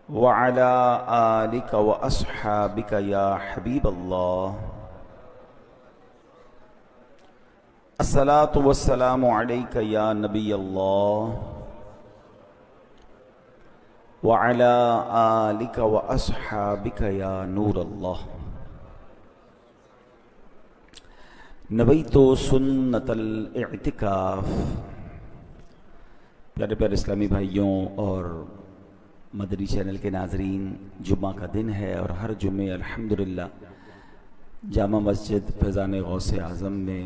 وعلى آلك وأصحابك يا حبيب الله الصلاة والسلام عليك يا نبي الله وعلى آلك وأصحابك يا نور الله نویت سنت الاعتکاف۔ پیارے پیارے اسلامی بھائیوں اور مدنی چینل کے ناظرین، جمعہ کا دن ہے اور ہر جمعے الحمدللہ جامع مسجد فیضان غوث اعظم میں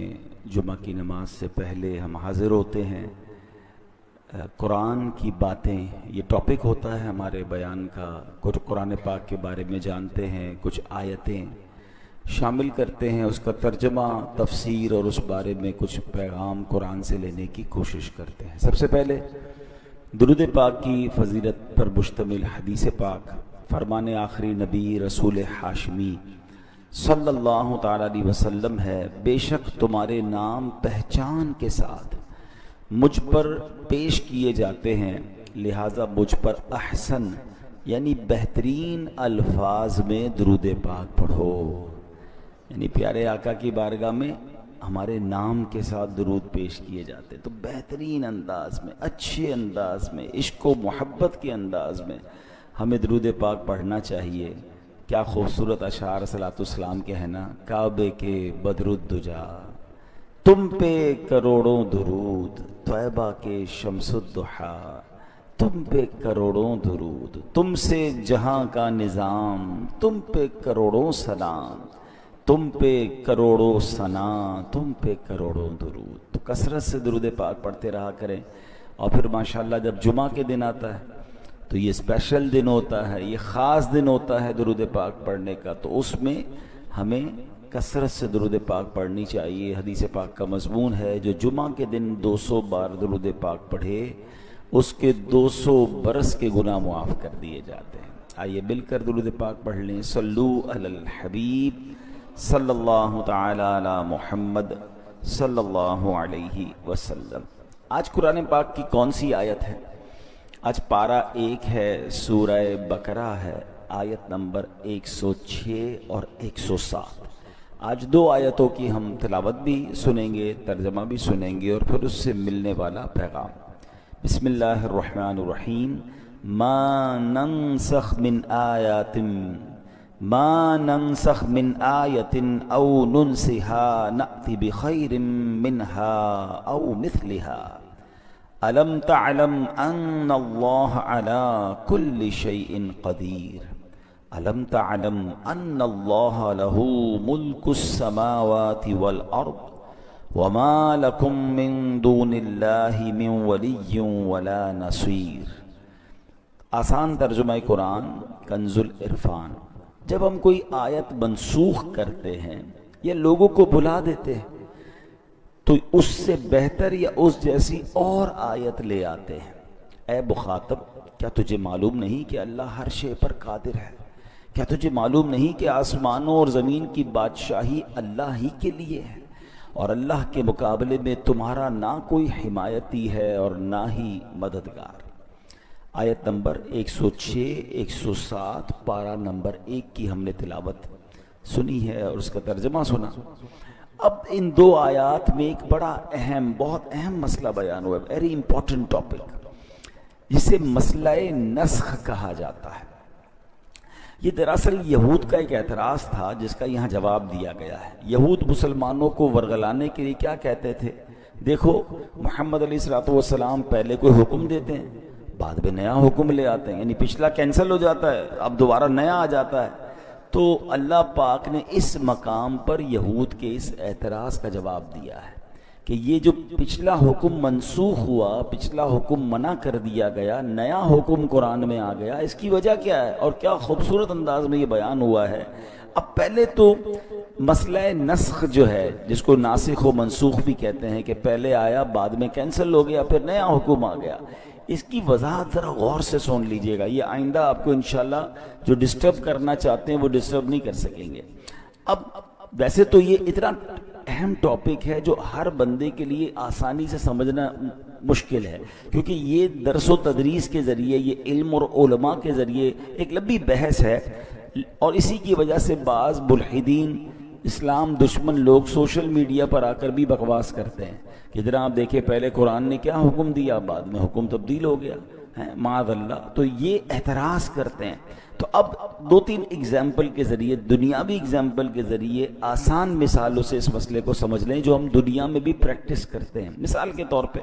جمعہ کی نماز سے پہلے ہم حاضر ہوتے ہیں۔ قرآن کی باتیں یہ ٹاپک ہوتا ہے ہمارے بیان کا، کچھ قرآن پاک کے بارے میں جانتے ہیں، کچھ آیتیں شامل کرتے ہیں، اس کا ترجمہ، تفسیر اور اس بارے میں کچھ پیغام قرآن سے لینے کی کوشش کرتے ہیں۔ سب سے پہلے درود پاک کی فضیلت پر مشتمل حدیث پاک، فرمان آخری نبی رسول ہاشمی صلی اللہ تعالیٰ علیہ وسلم ہے، بے شک تمہارے نام پہچان کے ساتھ مجھ پر پیش کیے جاتے ہیں، لہٰذا مجھ پر احسن یعنی بہترین الفاظ میں درود پاک پڑھو۔ یعنی پیارے آقا کی بارگاہ میں ہمارے نام کے ساتھ درود پیش کیے جاتے، تو بہترین انداز میں، اچھے انداز میں، عشق و محبت کے انداز میں ہمیں درود پاک پڑھنا چاہیے۔ کیا خوبصورت اشعار صلاۃ السلام کے ہیں نا، کعبے کے بدر الدجا تم پہ کروڑوں درود، طیبہ کے شمس الضحا تم پہ کروڑوں درود، تم سے جہاں کا نظام تم پہ کروڑوں سلام، تم پہ کروڑوں ثنا تم پہ کروڑوں درود۔ تو کثرت سے درود پاک پڑھتے رہا کریں، اور پھر ماشاءاللہ جب جمعہ کے دن آتا ہے تو یہ اسپیشل دن ہوتا ہے، یہ خاص دن ہوتا ہے درود پاک پڑھنے کا، تو اس میں ہمیں کثرت سے درود پاک پڑھنی چاہیے۔ حدیث پاک کا مضمون ہے، جو جمعہ کے دن 200 بار درود پاک پڑھے اس کے 200 برس کے گناہ معاف کر دیے جاتے ہیں۔ آئیے مل کر درود پاک پڑھ لیں۔ صلو علی الحبیب صلی اللہ تعالی علی محمد صلی اللہ علیہ وسلم۔ آج قرآن پاک کی کون سی آیت ہے؟ آج پارہ 1 ہے، سورہ بقرہ ہے، آیت نمبر 106 اور 107۔ آج 2 آیتوں کی ہم تلاوت بھی سنیں گے، ترجمہ بھی سنیں گے، اور پھر اس سے ملنے والا پیغام۔ بسم اللہ الرحمن الرحیم۔ ما ننسخ من آیت او ننسها نأتی بخیر منها او مثلها الم تعلم ان اللہ علی کل شیء قدیر الم تعلم ان اللہ له ملک السماوات والارض وما لکم من دون اللہ من ولی ولا نصیر۔ آسان ترجمہ قرآن کنز العرفان۔ جب ہم کوئی آیت منسوخ کرتے ہیں یا لوگوں کو بھلا دیتے ہیں تو اس سے بہتر یا اس جیسی اور آیت لے آتے ہیں۔ اے مخاطب، کیا تجھے معلوم نہیں کہ اللہ ہر شے پر قادر ہے؟ کیا تجھے معلوم نہیں کہ آسمانوں اور زمین کی بادشاہی اللہ ہی کے لیے ہے، اور اللہ کے مقابلے میں تمہارا نہ کوئی حمایتی ہے اور نہ ہی مددگار۔ آیت نمبر 106 107 پارہ نمبر 1 کی ہم نے تلاوت سنی ہے اور اس کا ترجمہ سنا۔ اب ان 2 آیات میں ایک بڑا اہم، بہت اہم مسئلہ بیان ہوا ہے، ویری امپورٹنٹ ٹاپک، جسے مسئلہ نسخ کہا جاتا ہے۔ یہ دراصل یہود کا ایک اعتراض تھا جس کا یہاں جواب دیا گیا ہے۔ یہود مسلمانوں کو ورگلانے کے لیے کیا کہتے تھے؟ دیکھو، محمد علیہ السلام پہلے کوئی حکم دیتے ہیں، بعد میں نیا حکم لے آتے ہیں، یعنی پچھلا کینسل ہو جاتا ہے، اب دوبارہ نیا آ جاتا ہے۔ تو اللہ پاک نے اس مقام پر یہود کے اس اعتراض کا جواب دیا ہے کہ یہ جو پچھلا حکم منسوخ ہوا، پچھلا حکم منع کر دیا گیا، نیا حکم قرآن میں آ گیا، اس کی وجہ کیا ہے؟ اور کیا خوبصورت انداز میں یہ بیان ہوا ہے۔ اب پہلے تو مسئلہ نسخ جو ہے، جس کو ناسخ و منسوخ بھی کہتے ہیں، کہ پہلے آیا بعد میں کینسل ہو گیا پھر نیا حکم آ گیا، اس کی وضاحت ذرا غور سے سن لیجئے گا، یہ آئندہ آپ کو انشاءاللہ جو ڈسٹرب کرنا چاہتے ہیں وہ ڈسٹرب نہیں کر سکیں گے۔ اب ویسے تو یہ اتنا اہم ٹاپک ہے جو ہر بندے کے لیے آسانی سے سمجھنا مشکل ہے، کیونکہ یہ درس و تدریس کے ذریعے، یہ علم اور علماء کے ذریعے ایک لمبی بحث ہے، اور اسی کی وجہ سے بعض ملحدین، اسلام دشمن لوگ سوشل میڈیا پر آ کر بھی بکواس کرتے ہیں کہ جناب دیکھیں پہلے قرآن نے کیا حکم دیا، بعد میں حکم تبدیل ہو گیا ہے، معاذ اللہ، تو یہ اعتراض کرتے ہیں۔ تو اب 2-3 اگزامپل کے ذریعے، دنیاوی اگزامپل کے ذریعے آسان مثالوں سے اس مسئلے کو سمجھ لیں جو ہم دنیا میں بھی پریکٹس کرتے ہیں۔ مثال کے طور پہ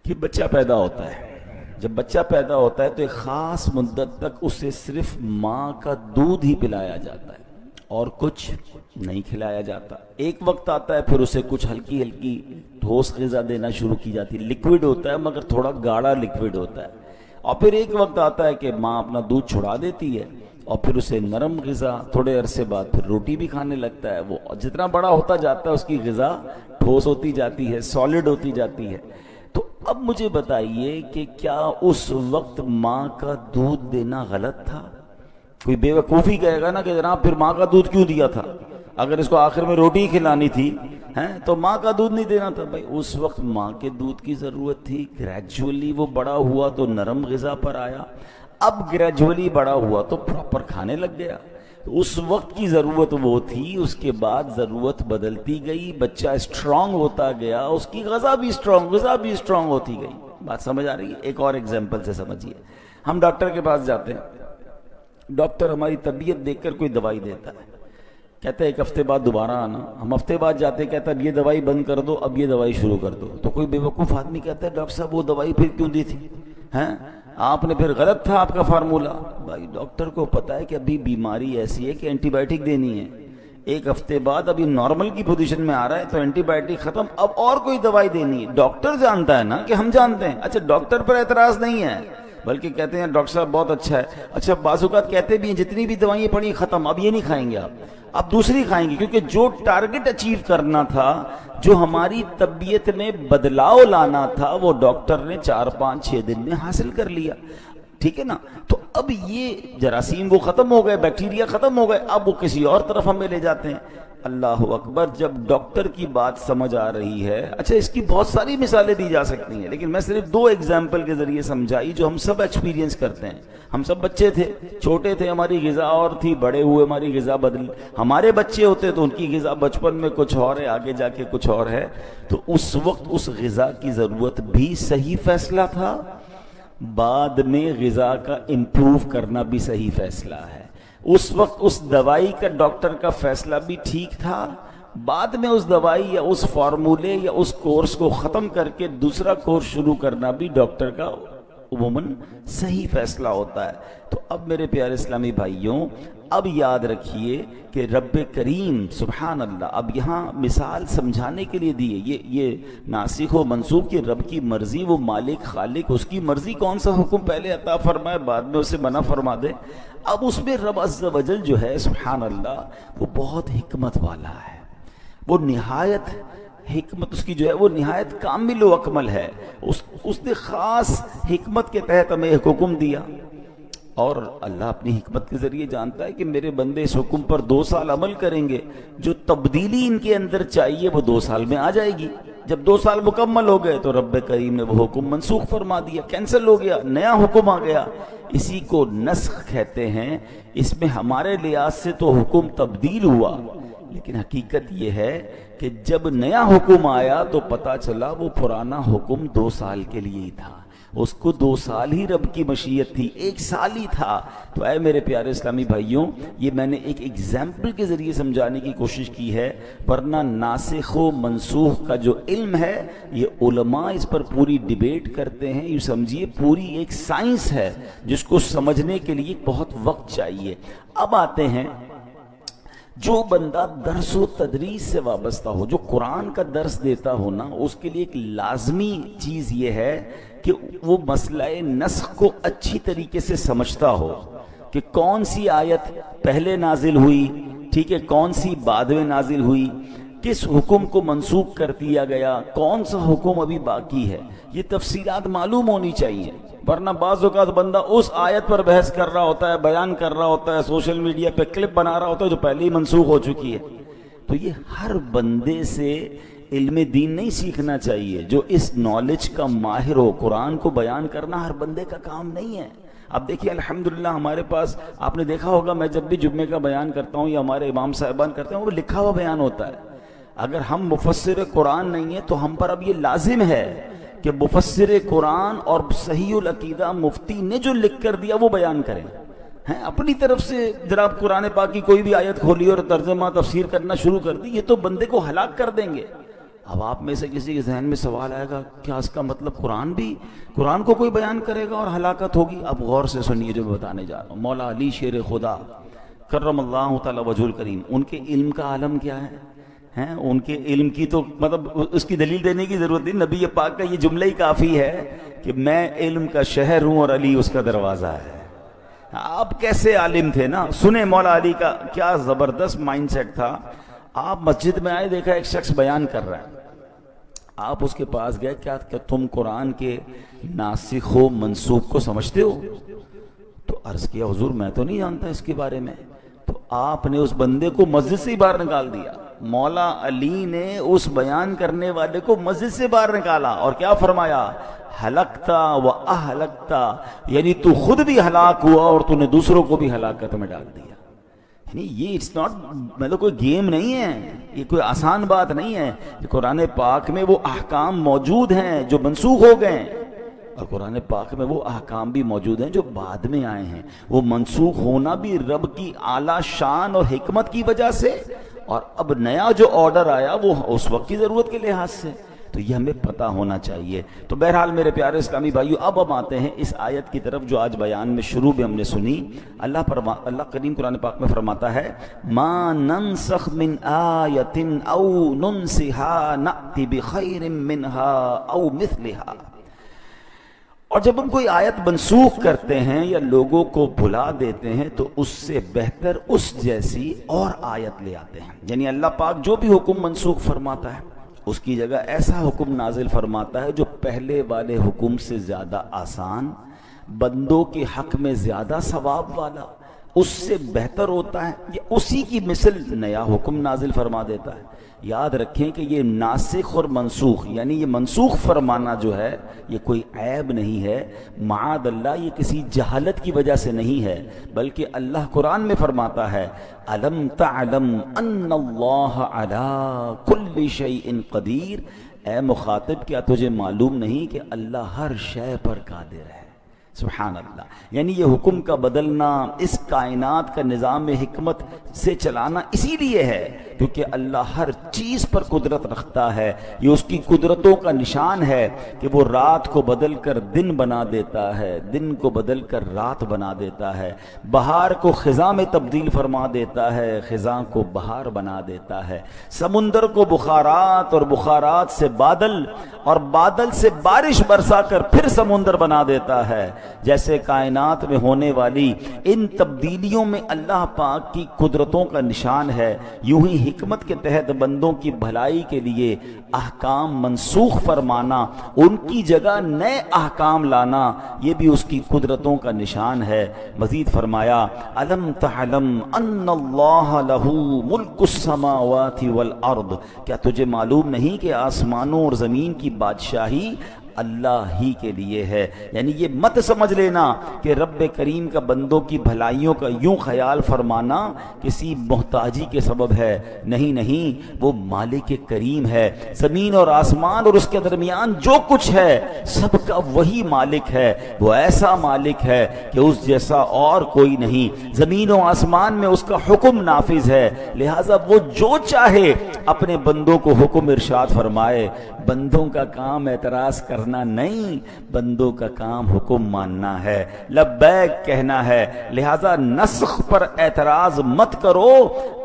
کہ بچہ پیدا ہوتا ہے، جب بچہ پیدا ہوتا ہے تو ایک خاص مدت تک اسے صرف ماں کا دودھ ہی پلایا جاتا ہے اور کچھ نہیں کھلایا جاتا۔ ایک وقت آتا ہے پھر اسے کچھ ہلکی ہلکی ٹھوس غذا دینا شروع کی جاتی ہے، لیکوڈ ہوتا ہے مگر تھوڑا گاڑھا لیکوڈ ہوتا ہے، اور پھر ایک وقت آتا ہے کہ ماں اپنا دودھ چھڑا دیتی ہے اور پھر اسے نرم غذا، تھوڑے عرصے بعد پھر روٹی بھی کھانے لگتا ہے، وہ جتنا بڑا ہوتا جاتا ہے اس کی غذا ٹھوس ہوتی جاتی ہے، سالڈ ہوتی جاتی ہے۔ تو اب مجھے بتائیے کہ کیا اس وقت ماں کا دودھ دینا غلط تھا؟ کوئی بے وقوفی کہے گا نا کہ جناب پھر ماں کا دودھ کیوں دیا تھا، اگر اس کو آخر میں روٹی کھلانی تھی تو ماں کا دودھ نہیں دینا تھا۔ بھائی اس وقت ماں کے دودھ کی ضرورت تھی، گریجولی وہ بڑا ہوا تو نرم غذا پر آیا، اب گریجولی بڑا ہوا تو پراپر کھانے لگ گیا۔ اس وقت کی ضرورت وہ تھی، اس کے بعد ضرورت بدلتی گئی، بچہ اسٹرانگ ہوتا گیا، اس کی غذا بھی اسٹرانگ ہوتی گئی۔ بات سمجھ آ رہی ہے؟ ایک اور ایگزامپل سے سمجھیے، ہم ڈاکٹر کے پاس جاتے ہیں، ڈاکٹر ہماری طبیعت دیکھ کر کوئی دوائی دیتا ہے، کہتا ہے 1 ہفتے بعد دوبارہ آنا، ہم ہفتے بعد جاتے ہیں، کہتا ہے اب یہ دوائی بند کر دو، اب یہ دوائی شروع کر دو۔ تو کوئی بے وقوف آدمی کہتا ہے ڈاکٹر صاحب وہ دوائی پھر کیوں دی تھی، آپ نے پھر غلط تھا آپ کا فارمولہ۔ بھائی ڈاکٹر کو پتا ہے کہ ابھی بیماری ایسی ہے کہ اینٹی بائیوٹک دینی ہے، 1 ہفتے بعد ابھی نارمل کی پوزیشن میں آ رہا ہے تو اینٹی بائیوٹک ختم، اب اور کوئی دوائی دینی ہے۔ ڈاکٹر جانتا ہے نا کہ ہم جانتے ہیں۔ اچھا ڈاکٹر پر اعتراض نہیں ہے، بلکہ کہتے ہیں ڈاکٹر صاحب بہت اچھا ہے۔ اچھا بعض اوقات کہتے بھی ہیں جتنی بھی دوائیں پڑی ختم، اب یہ نہیں کھائیں گے آپ دوسری کھائیں گے، کیونکہ جو ٹارگٹ اچیو کرنا تھا، جو ہماری طبیعت میں بدلاؤ لانا تھا، وہ ڈاکٹر نے 4-5-6 دن میں حاصل کر لیا۔ ٹھیک ہے نا؟ تو اب یہ جراثیم وہ ختم ہو گئے، بیکٹیریا ختم ہو گئے، اب وہ کسی اور طرف ہمیں لے جاتے ہیں۔ اللہ اکبر، جب ڈاکٹر کی بات سمجھ آ رہی ہے، اچھا اس کی بہت ساری مثالیں دی جا سکتی ہیں، لیکن میں صرف 2 ایگزامپل کے ذریعے سمجھائی جو ہم سب ایکسپیرینس کرتے ہیں۔ ہم سب بچے تھے، چھوٹے تھے، ہماری غذا اور تھی، بڑے ہوئے ہماری غذا بدلی، ہمارے بچے ہوتے تو ان کی غذا بچپن میں کچھ اور ہے، آگے جا کے کچھ اور ہے۔ تو اس وقت اس غذا کی ضرورت بھی صحیح فیصلہ تھا، بعد میں غذا کا امپروو کرنا بھی صحیح فیصلہ ہے۔ اس وقت اس دوائی کا ڈاکٹر کا فیصلہ بھی ٹھیک تھا، بعد میں اس دوائی یا اس فارمولے یا اس کورس کو ختم کر کے دوسرا کورس شروع کرنا بھی ڈاکٹر کا عموماً صحیح فیصلہ ہوتا ہے۔ تو اب میرے پیارے اسلامی بھائیوں، اب یاد رکھیے کہ رب کریم سبحان اللہ اب یہاں مثال سمجھانے کے لیے دی ہے، یہ ناسخ و منسوخ کی رب کی مرضی، وہ مالک خالق، اس کی مرضی کون سا حکم پہلے عطا فرمائے بعد میں اسے منع فرما دے۔ اب اس میں رب عز و جل جو ہے سبحان اللہ وہ بہت حکمت والا ہے، وہ نہایت حکمت اس کی جو ہے وہ نہایت کامل و اکمل ہے۔ اس نے خاص حکمت کے تحت ہمیں ایک حکم دیا، اور اللہ اپنی حکمت کے ذریعے جانتا ہے کہ میرے بندے اس حکم پر 2 سال عمل کریں گے، جو تبدیلی ان کے اندر چاہیے وہ 2 سال میں آ جائے گی۔ جب 2 سال مکمل ہو گئے تو رب کریم نے وہ حکم منسوخ فرما دیا، کینسل ہو گیا، نیا حکم آ گیا۔ اسی کو نسخ کہتے ہیں۔ اس میں ہمارے لحاظ سے تو حکم تبدیل ہوا، لیکن حقیقت یہ ہے کہ جب نیا حکم آیا تو پتا چلا وہ پرانا حکم 2 سال کے لیے ہی تھا، اس کو 2 سال ہی رب کی مشیت تھی، 1 سال ہی تھا۔ تو اے میرے پیارے اسلامی بھائیوں، یہ میں نے ایک ایگزامپل کے ذریعے سمجھانے کی کوشش کی ہے، ورنہ ناسخ و منسوخ کا جو علم ہے یہ علماء اس پر پوری ڈیبیٹ کرتے ہیں، یہ سمجھیے پوری ایک سائنس ہے جس کو سمجھنے کے لیے بہت وقت چاہیے۔ اب آتے ہیں، جو بندہ درس و تدریس سے وابستہ ہو، جو قرآن کا درس دیتا ہو نا، اس کے لیے ایک لازمی چیز یہ ہے کہ وہ مسئلہ نسخ کو اچھی طریقے سے سمجھتا ہو کہ کون سی آیت پہلے نازل ہوئی، ٹھیک ہے، کون سی بعد میں نازل ہوئی، کس حکم کو منسوخ کر دیا گیا، کون سا حکم ابھی باقی ہے، یہ تفصیلات معلوم ہونی چاہیے۔ ورنہ بعض اوقات بندہ اس آیت پر بحث کر رہا ہوتا ہے، بیان کر رہا ہوتا ہے، سوشل میڈیا پہ کلپ بنا رہا ہوتا ہے جو پہلے ہی منسوخ ہو چکی ہے۔ تو یہ ہر بندے سے علم دین نہیں سیکھنا چاہیے، جو اس نالج کا ماہر ہو۔ قرآن کو بیان کرنا ہر بندے کا کام نہیں ہے۔ اب دیکھیے الحمدللہ ہمارے پاس، آپ نے دیکھا ہوگا میں جب بھی جمعے کا بیان کرتا ہوں یا ہمارے امام صاحبان کرتے ہیں، وہ لکھا ہوا بیان ہوتا ہے۔ اگر ہم مفسر قرآن نہیں ہیں تو ہم پر اب یہ لازم ہے کہ مفسر قرآن اور صحیح العقیدہ مفتی نے جو لکھ کر دیا وہ بیان کریں۔ ہیں اپنی طرف سے جناب قرآن پاک کی کوئی بھی آیت کھولی اور ترجمہ تفسیر کرنا شروع کر دی، یہ تو بندے کو ہلاک کر دیں گے۔ اب آپ میں سے کسی کے ذہن میں سوال آئے گا، کیا اس کا مطلب قرآن کو کوئی بیان کرے گا اور ہلاکت ہوگی؟ اب غور سے سنیے جو میں بتانے جا رہا ہوں۔ مولا علی شیر خدا کرم اللہ تعالی وجہ الکریم، ان کے علم کا عالم کیا ہے؟ ہیں ان کے علم کی تو مطلب اس کی دلیل دینے کی ضرورت نہیں، نبی پاک کا یہ جملہ ہی کافی ہے کہ میں علم کا شہر ہوں اور علی اس کا دروازہ ہے۔ آپ کیسے عالم تھے نا، سنیں مولا علی کا کیا زبردست مائنڈ سیٹ تھا۔ آپ مسجد میں آئے، دیکھا ایک شخص بیان کر رہا ہے، آپ اس کے پاس گئے، کیا تم قرآن کے ناسخ و منسوخ کو سمجھتے ہو؟ تو عرض کیا حضور میں تو نہیں جانتا اس کے بارے میں۔ تو آپ نے اس بندے کو مسجد سے ہی باہر نکال دیا۔ مولا علی نے اس بیان کرنے والے کو مسجد سے باہر نکالا اور کیا فرمایا؟ ہلکتا و اہلکتا، یعنی تو خود بھی ہلاک ہوا اور تو نے دوسروں کو بھی ہلاکت میں ڈال دیا۔ یعنی یہ اٹس ناٹ، مطلب کوئی گیم نہیں ہے، یہ کوئی آسان بات نہیں ہے۔ قرآن پاک میں وہ احکام موجود ہیں جو منسوخ ہو گئے ہیں، اور قرآن پاک میں وہ احکام بھی موجود ہیں جو بعد میں آئے ہیں۔ وہ منسوخ ہونا بھی رب کی اعلیٰ شان اور حکمت کی وجہ سے، اور اب نیا جو آرڈر آیا وہ اس وقت کی ضرورت کے لحاظ سے، تو یہ ہمیں پتہ ہونا چاہیے۔ تو بہرحال میرے پیارے اسلامی بھائیو، اب ہم آتے ہیں اس آیت کی طرف جو آج بیان میں شروع میں ہم نے سنی۔ اللہ کریم قرآن پاک میں فرماتا ہے، ما ننسخ من آیت او ننسها نأتی بخیر منها او مثلها۔ اور جب ہم کوئی آیت منسوخ کرتے ہیں یا لوگوں کو بھلا دیتے ہیں تو اس سے بہتر اس جیسی اور آیت لے آتے ہیں۔ یعنی اللہ پاک جو بھی حکم منسوخ فرماتا ہے اس کی جگہ ایسا حکم نازل فرماتا ہے جو پہلے والے حکم سے زیادہ آسان، بندوں کے حق میں زیادہ ثواب والا، اس سے بہتر ہوتا ہے، یہ اسی کی مثل نیا حکم نازل فرما دیتا ہے۔ یاد رکھیں کہ یہ ناسخ اور منسوخ، یعنی یہ منسوخ فرمانا جو ہے یہ کوئی عیب نہیں ہے، معاذ اللہ یہ کسی جہالت کی وجہ سے نہیں ہے، بلکہ اللہ قرآن میں فرماتا ہے، الم تعلم ان اللہ علی کل شیء قدیر، اے مخاطب کیا تجھے معلوم نہیں کہ اللہ ہر شے پر قادر ہے۔ سبحان اللہ، یعنی یہ حکم کا بدلنا، اس کائنات کا نظام حکمت سے چلانا اسی لیے ہے کیونکہ اللہ ہر چیز پر قدرت رکھتا ہے۔ یہ اس کی قدرتوں کا نشان ہے کہ وہ رات کو بدل کر دن بنا دیتا ہے، دن کو بدل کر رات بنا دیتا ہے، بہار کو خزاں میں تبدیل فرما دیتا ہے، خزاں کو بہار بنا دیتا ہے، سمندر کو بخارات اور بخارات سے بادل اور بادل سے بارش برسا کر پھر سمندر بنا دیتا ہے۔ جیسے کائنات میں ہونے والی ان تبدیلیوں میں اللہ پاک کی قدرتوں کا نشان ہے، یوں ہی حکمت کے تحت بندوں کی بھلائی کے لیے احکام منسوخ فرمانا، ان کی جگہ نئے احکام لانا، یہ بھی اس کی قدرتوں کا نشان ہے۔ مزید فرمایا، الم تعلم ان اللہ لہ ملک السماوات والارض، کیا تجھے معلوم نہیں کہ آسمانوں اور زمین کی بادشاہی اللہ ہی کے لیے ہے۔ یعنی یہ مت سمجھ لینا کہ رب کریم کا بندوں کی بھلائیوں کا یوں خیال فرمانا کسی محتاجی کے سبب ہے، نہیں نہیں، وہ مالک کریم ہے۔ زمین اور آسمان اور اس کے درمیان جو کچھ ہے سب کا وہی مالک ہے، وہ ایسا مالک ہے کہ اس جیسا اور کوئی نہیں۔ زمین و آسمان میں اس کا حکم نافذ ہے، لہٰذا وہ جو چاہے اپنے بندوں کو حکم ارشاد فرمائے۔ بندوں کا کام اعتراض کرنا نہیں، بندوں کا کام حکم ماننا ہے، لبیک کہنا ہے۔ لہذا نسخ پر اعتراض مت کرو،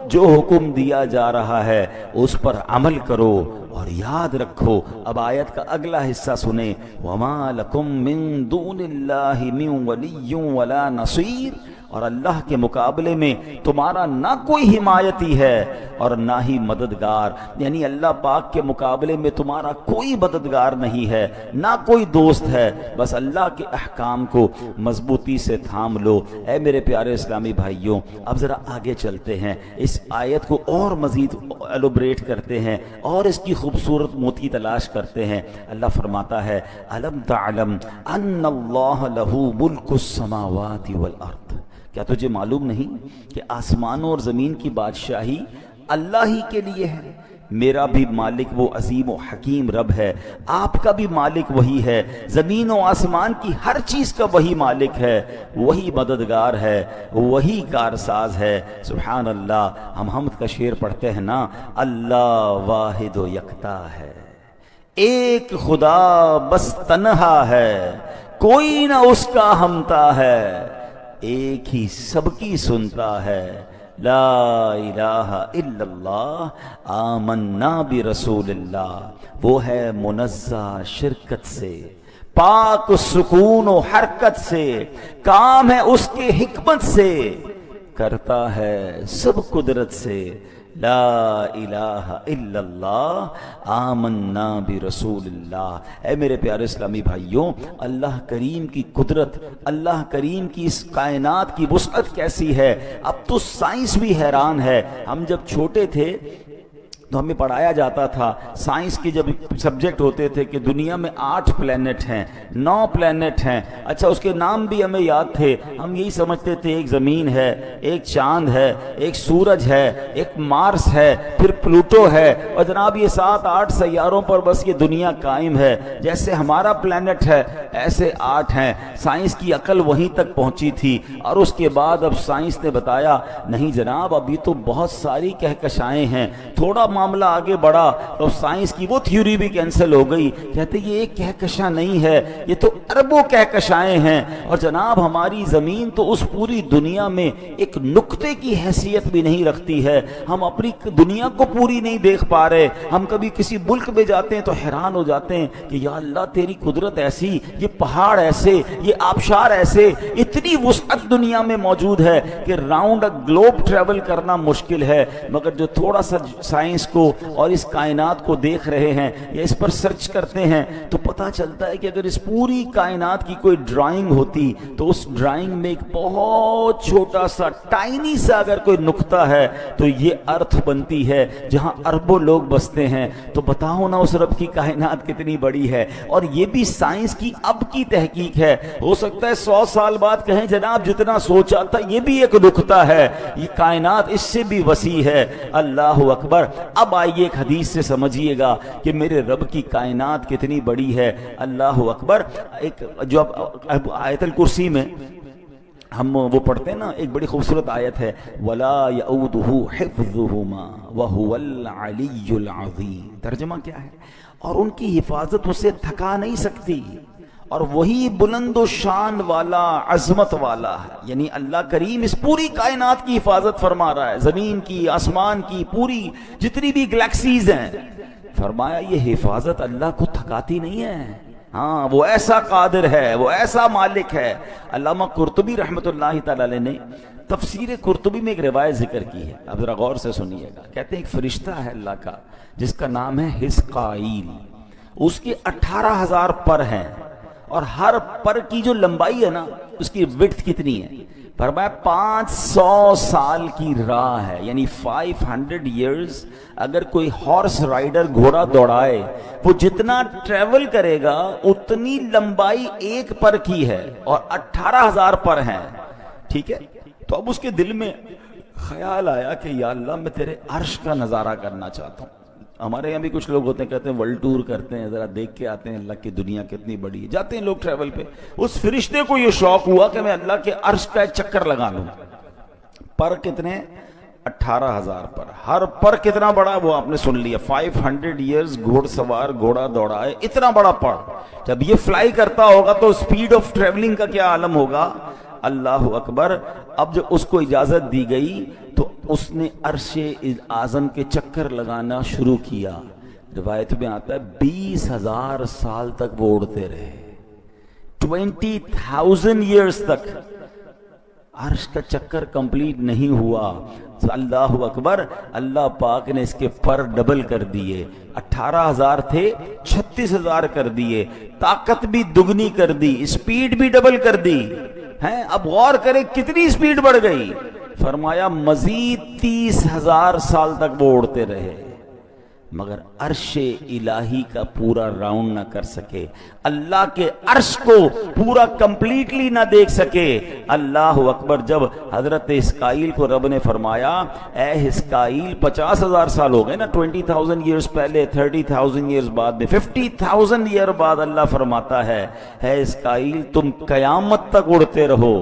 جو حکم دیا جا رہا ہے اس پر عمل کرو۔ اور یاد رکھو، اب آیت کا اگلا حصہ سنیں، وَمَا لَكُم مِّن دُونِ اللَّهِ مِّن وَلِيٍّ وَلَا نَصِيرٍ، اور اللہ کے مقابلے میں تمہارا نہ کوئی حمایتی ہے اور نہ ہی مددگار، یعنی اللہ پاک کے مقابلے میں تمہارا کوئی مددگار نہیں ہے، نہ کوئی دوست ہے، بس اللہ کے احکام کو مضبوطی سے تھام لو۔ اے میرے پیارے اسلامی بھائیوں، اب ذرا آگے چلتے ہیں، اس آیت کو اور مزید ایلوبریٹ کرتے ہیں اور اس کی خوبصورت موتی تلاش کرتے ہیں۔ اللہ فرماتا ہے الم تعلم ان اللہ لہ ملک السماوات والارض، کیا تجھے معلوم نہیں کہ آسمانوں اور زمین کی بادشاہی اللہ ہی کے لیے ہے؟ میرا بھی مالک وہ عظیم و حکیم رب ہے، آپ کا بھی مالک وہی ہے، زمین و آسمان کی ہر چیز کا وہی مالک ہے، وہی مددگار ہے، وہی کارساز ہے۔ سبحان اللہ، ہم حمد کا شعر پڑھتے ہیں نا، اللہ واحد و یکتا ہے، ایک خدا بس تنہا ہے، کوئی نہ اس کا ہمتا ہے، ایک ہی سب کی سنتا ہے، لا الہ الا اللہ آمنا برسول اللہ، وہ ہے منزہ شرکت سے، پاک سکون و حرکت سے، کام ہے اس کے حکمت سے، کرتا ہے سب قدرت سے، لا الہ الا اللہ آمنا برسول اللہ۔ اے میرے پیارے اسلامی بھائیوں، اللہ کریم کی قدرت، اللہ کریم کی اس کائنات کی وسعت کیسی ہے، اب تو سائنس بھی حیران ہے۔ ہم جب چھوٹے تھے تو ہمیں پڑھایا جاتا تھا، سائنس کے جب سبجیکٹ ہوتے تھے کہ دنیا میں 8 پلینٹ ہیں، 9 پلینٹ ہیں، اچھا اس کے نام بھی ہمیں یاد تھے، ہم یہی سمجھتے تھے ایک زمین ہے، ایک چاند ہے، ایک سورج ہے، ایک مارس ہے، پھر پلوٹو ہے، اور جناب یہ 7-8 سیاروں پر بس یہ دنیا قائم ہے، جیسے ہمارا پلینٹ ہے ایسے 8 ہیں۔ سائنس کی عقل وہیں تک پہنچی تھی، اور اس کے بعد اب سائنس نے بتایا نہیں جناب، ابھی تو بہت ساری کہکشائیں ہیں۔ تھوڑا معاملہ آگے بڑھا تو سائنس کی وہ تھیوری بھی کینسل ہو گئی، کہتے یہ ایک کہکشاں نہیں ہے، یہ تو اربوں کہکشائیں ہیں۔ اور جناب ہماری زمین تو اس پوری دنیا میں ایک نقطے کی حیثیت بھی نہیں رکھتی ہے، ہم اپنی دنیا کو پوری نہیں دیکھ پا رہے۔ ہم کبھی کسی ملک میں جاتے ہیں تو حیران ہو جاتے ہیں کہ یا اللہ تیری قدرت ایسی، یہ پہاڑ ایسے، یہ آبشار ایسے، اتنی وسعت دنیا میں موجود ہے کہ راؤنڈ گلوب ٹریول کرنا مشکل ہے۔ مگر جو تھوڑا سا سائنس کو اور اس کائنات کو دیکھ رہے ہیں یا اس پر سرچ کرتے ہیں تو پتہ چلتا ہے کہ اگر اس پوری کائنات کی کوئی ڈرائنگ ہوتی تو اس ڈرائنگ میں ایک بہت چھوٹا سا ٹائنی سا اگر کوئی نقطہ ہے تو یہ ارتھ بنتی ہے جہاں اربوں لوگ بستے ہیں۔ تو بتاؤ نا اس رب کی کائنات کتنی بڑی ہے، اور یہ بھی سائنس کی اب کی تحقیق ہے۔ ہو سکتا ہے 100 سال بعد کہیں جناب جتنا سوچا تھا یہ بھی ایک نقطہ ہے، یہ کائنات اس سے بھی وسیع ہے۔ اللہ اکبر۔ اب آئیے ایک حدیث سے سمجھیے گا کہ میرے رب کی کائنات کتنی بڑی ہے۔ اللہ اکبر۔ ایک جو آیت الکرسی میں ہم وہ پڑھتے ہیں نا، ایک بڑی خوبصورت آیت ہے وَلَا يَعُودُهُ حِفْظُهُمَا وَهُوَ الْعَلِيُّ الْعَظِيمُ۔ ترجمہ کیا ہے؟ اور ان کی حفاظت اسے تھکا نہیں سکتی، اور وہی بلند و شان والا، عظمت والا ہے۔ یعنی اللہ کریم اس پوری کائنات کی حفاظت فرما رہا ہے، زمین کی، آسمان کی، پوری جتنی بھی گلیکسیز ہیں، فرمایا یہ حفاظت اللہ کو تھکاتی نہیں ہے۔ ہاں وہ ایسا قادر ہے، وہ ایسا مالک ہے۔ علامہ قرطبی رحمۃ اللہ تعالی علیہ نے تفسیر قرطبی میں ایک روایت ذکر کی ہے، اب ذرا غور سے سنیے گا۔ کہتے ہیں ایک فرشتہ ہے اللہ کا جس کا نام ہے حزقائیل، اس کے 18,000 پر ہیں، اور ہر پر کی جو لمبائی ہے نا اس کی وڈتھ کتنی ہے؟ فرمایا 500 سال کی راہ ہے، یعنی 500 ایئرز۔ اگر کوئی ہارس رائڈر گھوڑا دوڑائے وہ جتنا ٹریول کرے گا اتنی لمبائی ایک پر کی ہے، اور 18,000 پر ہیں، ٹھیک ہے؟ تو اب اس کے دل میں خیال آیا کہ یا اللہ میں تیرے عرش کا نظارہ کرنا چاہتا ہوں۔ ہمارے یہاں بھی کچھ لوگ ہوتے ہیں کہتے ہیں ورلڈ ٹور کرتے ہیں، ذرا دیکھ کے آتے ہیں اللہ کی دنیا کتنی بڑی ہے، جاتے ہیں لوگ ٹریول پہ۔ اس فرشتے کو یہ شوق ہوا کہ میں اللہ کے عرش کا ایک چکر لگا لوں۔ پر کتنے؟ 18,000 پر۔ ہر پر کتنا بڑا وہ آپ نے سن لیا، 500 ایئرز گھوڑ سوار گھوڑا دوڑائے، اتنا بڑا پر۔ جب یہ فلائی کرتا ہوگا تو سپیڈ آف ٹریولنگ کا کیا عالم ہوگا؟ اللہ اکبر۔ اب جب اس کو اجازت دی گئی تو اس نے عرش اعظم کے چکر لگانا شروع کیا۔ روایت میں آتا ہے 20,000 سال تک وہ اڑتے رہے، 20,000 ایئرز تک۔ عرش کا چکر کمپلیٹ نہیں ہوا. اللہ اکبر. اللہ پاک نے اس کے پر ڈبل کر دیے. 18,000 تھے 36,000 کر دیے. طاقت بھی دگنی کر دی, اسپیڈ بھی ڈبل کر دی ہیں. اب غور کریں کتنی اسپیڈ بڑھ گئی. فرمایا مزید 30,000 سال تک وہ اڑتے رہے, مگر عرش الہی کا پورا راؤنڈ نہ کر سکے, اللہ کے عرش کو پورا کمپلیٹلی نہ دیکھ سکے. اللہ اکبر. جب حضرت اسکائیل کو رب نے فرمایا اے اسکائیل 50,000 سال ہو گئے نا, 20,000 ایئرز پہلے, 30,000 ایئرز بعد میں, 50,000 ایئر بعد اللہ فرماتا ہے اے اسکائیل تم قیامت تک اڑتے رہو,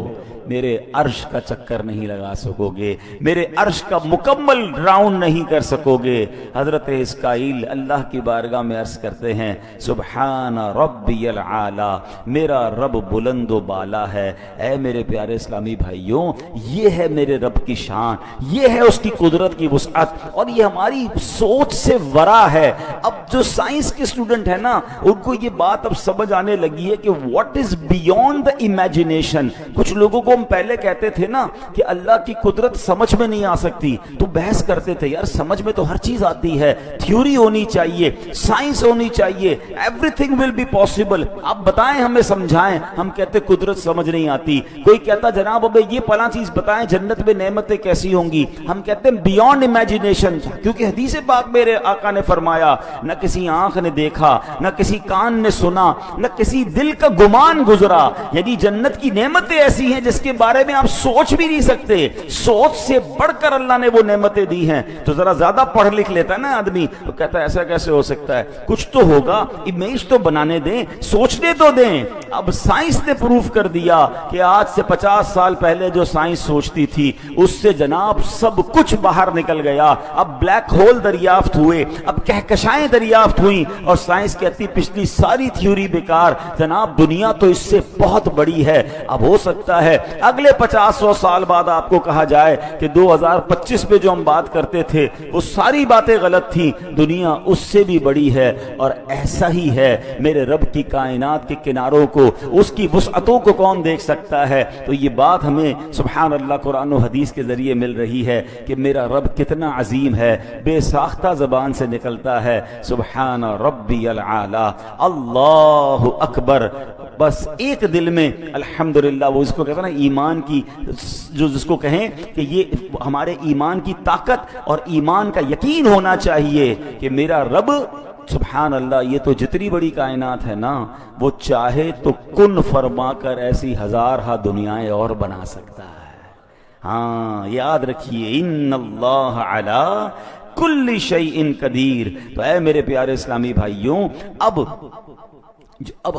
میرے عرش کا چکر نہیں لگا سکو گے, میرے عرش کا مکمل راؤنڈ نہیں کر سکو گے. حضرت اسکائیل اللہ کی بارگاہ میں عرض کرتے ہیں سبحان ربی العالی, میرا رب بلند و بالا ہے. اے میرے پیارے اسلامی بھائیوں, یہ ہے میرے رب کی شان, یہ ہے اس کی قدرت کی وسعت, اور یہ ہماری سوچ سے ورا ہے. اب جو سائنس کے اسٹوڈنٹ ہیں نا, ان کو یہ بات اب سمجھ آنے لگی ہے کہ what is beyond the imagination. کچھ لوگوں کو ہم پہلے کہتے تھے نا کہ اللہ کی قدرت سمجھ میں نہیں آ سکتی, تو بحث کرتے تھے یار سمجھ میں تو ہر چیز آتی ہے, تھیوری ہونی چاہیے, سائنس ہونی چاہیے, everything will be possible. آپ بتائیں, ہمیں سمجھائیں. ہم کہتے قدرت سمجھ نہیں آتی. کوئی کہتا جناب ابے یہ فلاں چیز بتائیں, جنت میں نعمتیں کیسی ہوں گی. ہم کہتے ہیں بیونڈ امیجنیشن, کیونکہ حدیث پاک میرے آقا نے فرمایا نہ کسی آنکھ نے دیکھا, نہ کسی کان نے سنا, نہ کسی دل کا گمان گزرا. یعنی جنت کی نعمتیں ایسی ہیں جس کے بارے میں آپ سوچ بھی نہیں سکتے. سوچ سے بڑھ کر اللہ نے وہ نعمتیں دی ہیں. تو ذرا زیادہ پڑھ لکھ لیتا ہے نا آدمی, تو کہتا ہے ایسا کیسے ہو سکتا ہے, کچھ تو ہوگا, امیج تو بنانے دیں, سوچنے تو دیں. اب سائنس نے پروف کر دیا کہ آج سے 50 سال پہلے جو سائنس سوچتی تھی اس سے جناب سب کچھ باہر نکل گیا. اب بلیک ہول دریافت ہوئے, اب کہکشائیں دریافت ہوئیں, اور سائنس کہتی پچھلی ساری تھیوری بیکار, جناب دنیا تو اس سے بہت بڑی ہے. اب ہو سکتا ہے اگلے 50-100 سال بعد آپ کو کہا جائے کہ 2025 پہ جو ہم بات کرتے تھے وہ ساری باتیں غلط تھیں, دنیا اس سے بھی بڑی ہے. اور ایسا ہی ہے میرے رب کی کائنات کے کناروں کو, اس کی وسعتوں کو کون دیکھ سکتا ہے. تو یہ بات ہمیں سبحان اللہ قرآن و حدیث کے ذریعے مل رہی ہے کہ میرا رب کتنا عظیم ہے. بے ساختہ زبان سے نکلتا ہے سبحان ربی العالی, اللہ اکبر. بس ایک دل میں الحمدللہ, وہ اس کو کہتے ہیں نا ایمان کی, جو جس کو کہیں کہ یہ ہمارے ایمان کی طاقت اور ایمان کا یقین ہونا چاہیے کہ میرا رب سبحان اللہ, یہ تو جتنی بڑی کائنات ہے نا, وہ چاہے تو کن فرما کر ایسی ہزارہ دنیایں اور بنا سکتا ہے. ہاں یاد رکھیے ان اللہ علی کل شیء قدیر. تو اے میرے پیارے اسلامی بھائیوں, اب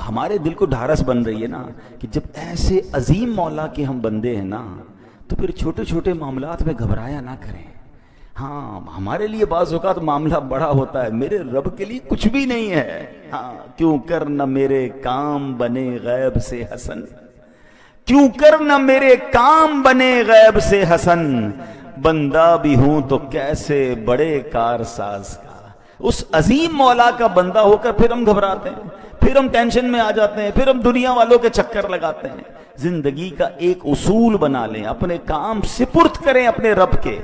ہمارے دل کو ڈھارس بن رہی ہے نا کہ جب ایسے عظیم مولا کے ہم بندے ہیں نا, تو پھر چھوٹے چھوٹے معاملات میں گھبرایا نہ کریں. ہاں ہمارے لیے بعض اوقات معاملہ بڑا ہوتا ہے, میرے رب کے لیے کچھ بھی نہیں ہے. ہاں کیوں کر نہ میرے کام بنے غیب سے حسن, کیوں کر نہ میرے کام بنے غیب سے حسن, بندہ بھی ہوں تو کیسے بڑے کارساز کا. اس عظیم مولا کا بندہ ہو کر پھر ہم گھبراتے ہیں, پھر ہم ٹینشن میں آ جاتے ہیں, پھر ہم دنیا والوں کے چکر لگاتے ہیں. زندگی کا ایک اصول بنا لیں, اپنے کام سپرد کریں اپنے رب کے.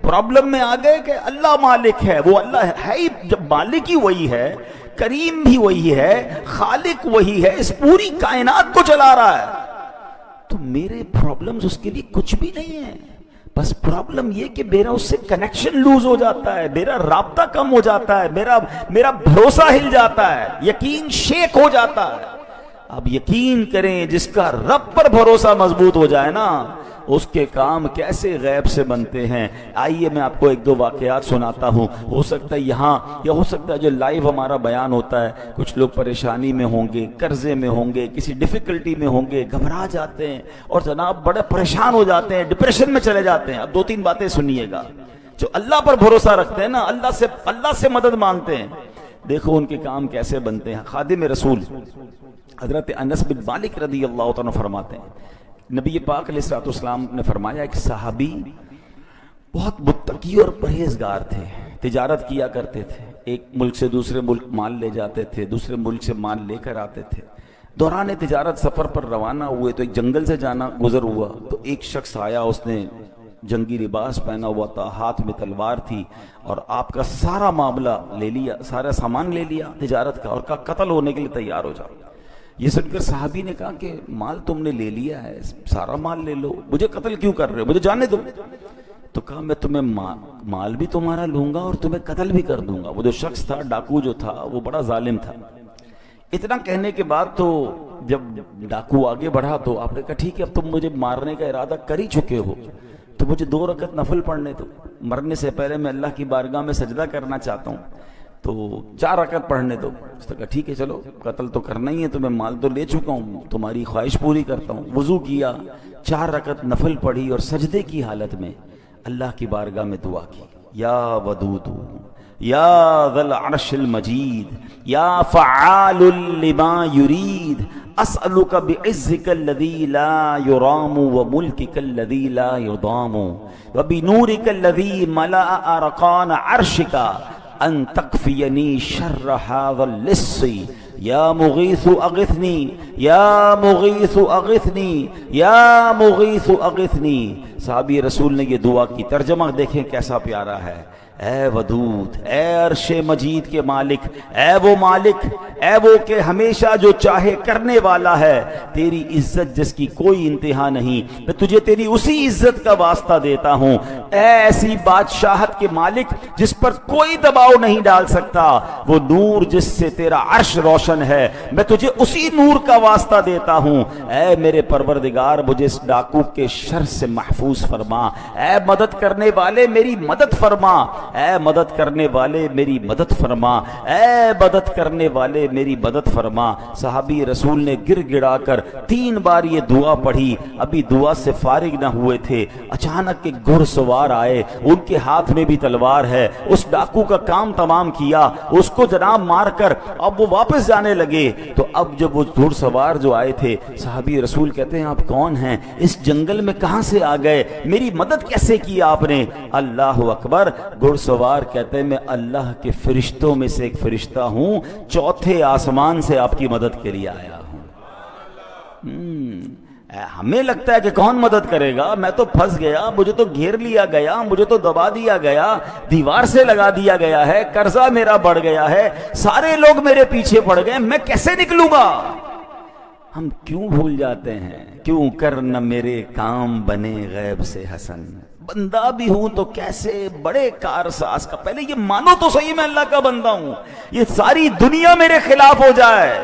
پرابلم میں آ گئے کہ اللہ مالک ہے, وہ اللہ ہے ہی, جب مالک ہی وہی ہے, کریم بھی وہی ہے, خالق وہی ہے, اس پوری کائنات کو چلا رہا ہے, تو میرے پرابلمز اس کے لیے کچھ بھی نہیں ہے. بس پرابلم یہ کہ میرا اس سے کنیکشن لوز ہو جاتا ہے, میرا رابطہ کم ہو جاتا ہے, میرا بھروسہ ہل جاتا ہے, یقین شیک ہو جاتا ہے. اب یقین کریں جس کا رب پر بھروسہ مضبوط ہو جائے نا, اس کے کام کیسے غیب سے بنتے ہیں. آئیے میں آپ کو ایک دو واقعات سناتا ہوں. ہو سکتا ہے یہاں, یا ہو سکتا ہے جو لائیو ہمارا بیان ہوتا ہے, کچھ لوگ پریشانی میں ہوں گے, قرضے میں ہوں گے, کسی ڈیفیکلٹی میں ہوں گے, گھبرا جاتے ہیں اور جناب بڑے پریشان ہو جاتے ہیں, ڈپریشن میں چلے جاتے ہیں. اب 2-3 باتیں سنیے گا. جو اللہ پر بھروسہ رکھتے ہیں نا, اللہ سے مدد مانگتے ہیں, دیکھو ان کے کام کیسے بنتے ہیں. خادم رسول حضرت انس بن مالک رضی اللہ تعالیٰ فرماتے ہیں, نبی پاک علیہ الصلوۃ والسلام نے فرمایا ایک صحابی بہت متقی اور پرہیزگار تھے, تجارت کیا کرتے تھے, ایک ملک سے دوسرے ملک مال لے جاتے تھے, دوسرے ملک سے مال لے کر آتے تھے, دوران تجارت سفر پر روانہ ہوئے تو ایک جنگل سے جانا گزر ہوا، تو ایک شخص آیا، اس نے جنگی لباس پہنا ہوا تھا، ہاتھ میں تلوار تھی، اور آپ کا سارا معاملہ لے لیا، سارا سامان لے لیا تجارت کا، اور کہا قتل ہونے کے لیے تیار ہو جاؤ۔ یہ سن کر صحابی نے کہا کہ مال تم نے لے لیا ہے، سارا مال لے لو، مجھے قتل کیوں کر رہے ہو، مجھے جانے دو۔ تو کہا میں تمہیں مال بھی تمہارا لوں گا اور تمہیں قتل بھی کر دوں گا۔ وہ جو شخص تھا، ڈاکو جو تھا، وہ بڑا ظالم تھا۔ اتنا کہنے کے بعد تو جب ڈاکو آگے بڑھا تو آپ نے کہا ٹھیک ہے، اب تم مجھے مارنے کا ارادہ کر ہی چکے ہو تو مجھے 2 رکعت نفل پڑھنے دو، مرنے سے پہلے میں اللہ کی بارگاہ میں سجدہ کرنا چاہتا ہوں، تو 4 رکعت پڑھنے دو۔ اس نے کہا ٹھیک ہے چلو، قتل تو کرنا ہی ہے، تو میں مال تو لے چکا ہوں، تمہاری خواہش پوری کرتا ہوں۔ وضو کیا، 4 رکعت نفل پڑھی، اور سجدے کی حالت میں اللہ کی بارگاہ میں دعا کی، یا ودود یا ذا العرش المجید یا فعال لما یرید اسألک بعزک الذی لا یرام وملکک الذی لا یضام وبنورک الذی ملأ ارکان عرشک ان تکفینی شر هذا اللص یا مغیث اغثنی یا مغیث اغثنی یا مغیث اغثنی۔ صحابی رسول نے یہ دعا کی، ترجمہ دیکھیں کیسا پیارا ہے۔ اے ودود، اے عرش مجید کے مالک، اے وہ کہ ہمیشہ جو چاہے کرنے والا ہے، تیری عزت جس کی کوئی انتہا نہیں، میں تجھے تیری اسی عزت کا واسطہ دیتا ہوں۔ اے ایسی بادشاہت کے مالک جس پر کوئی دباؤ نہیں ڈال سکتا، وہ نور جس سے تیرا عرش روشن ہے، میں تجھے اسی نور کا واسطہ دیتا ہوں۔ اے میرے پروردگار، مجھے اس ڈاکو کے شر سے محفوظ فرما، اے مدد کرنے والے میری مدد فرما، اے مدد کرنے والے میری مدد فرما، اے مدد کرنے والے میری مدد فرما۔ صحابی رسول نے گر گڑا کر 3 بار یہ دعا پڑھی، ابھی دعا سے فارغ نہ ہوئے تھے، اچانک ایک گھڑ سوار آئے، ان کے ہاتھ میں بھی تلوار ہے، اس ڈاکو کا کام تمام کیا، اس کو جناب مار کر اب وہ واپس جانے لگے۔ تو اب جب وہ گھڑ سوار جو آئے تھے، صحابی رسول کہتے ہیں آپ کون ہیں، اس جنگل میں کہاں سے آ گئے، میری مدد کیسے کی آپ نے؟ اللہ اکبر۔ گھڑ سوار کہتے ہیں میں اللہ کے فرشتوں میں سے ایک فرشتہ ہوں، 4تھے آسمان سے آپ کی مدد کے لیے آیا ہوں۔ ہمیں لگتا ہے کہ کون مدد کرے گا، میں تو پھنس گیا، مجھے تو گھیر لیا گیا، مجھے تو دبا دیا گیا، دیوار سے لگا دیا گیا ہے، قرضہ میرا بڑھ گیا ہے، سارے لوگ میرے پیچھے پڑ گئے، میں کیسے نکلوں گا؟ ہم کیوں بھول جاتے ہیں، کیوں کر نہ میرے کام بنے غیب سے حسن، بندہ بھی ہوں تو کیسے بڑے کارساز کا، پہلے یہ مانو تو صحیح میں اللہ کا بندہ ہوں، یہ ساری دنیا میرے خلاف ہو جائے،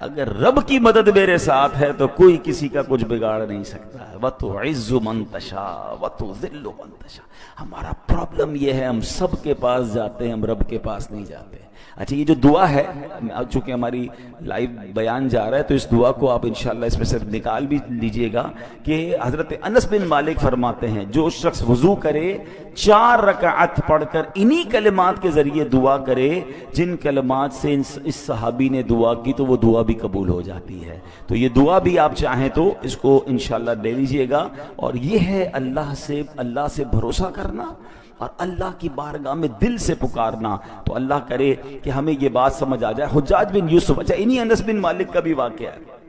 اگر رب کی مدد میرے ساتھ ہے تو کوئی کسی کا کچھ بگاڑ نہیں سکتا ہے۔ وَتُعِزُّ مَن تَشَاءُ وَتُذِلُّ مَن تَشَاءُ۔ ہمارا پرابلم یہ ہے، ہم سب کے پاس جاتے ہیں، ہم رب کے پاس نہیں جاتے۔ اچھا، یہ جو دعا ہے، چونکہ ہماری لائیو بیان جا رہا ہے تو اس دعا کو آپ انشاءاللہ اس میں سے نکال بھی لیجئے گا کہ حضرت انس بن مالک فرماتے ہیں جو شخص وضو کرے 4 رکعت پڑھ کر انہی کلمات کے ذریعے دعا کرے جن کلمات سے اس صحابی نے دعا کی، تو وہ دعا بھی قبول ہو جاتی ہے۔ تو یہ دعا بھی آپ چاہیں تو اس کو انشاءاللہ لے لیجئے گا، اور یہ ہے اللہ سے بھروسہ کرنا اور اللہ کی بارگاہ میں دل سے پکارنا۔ تو اللہ کرے کہ ہمیں یہ بات سمجھ آ جائے۔ حجاج بن یوسف، اچھا انہی انس بن مالک کا بھی واقعہ ہے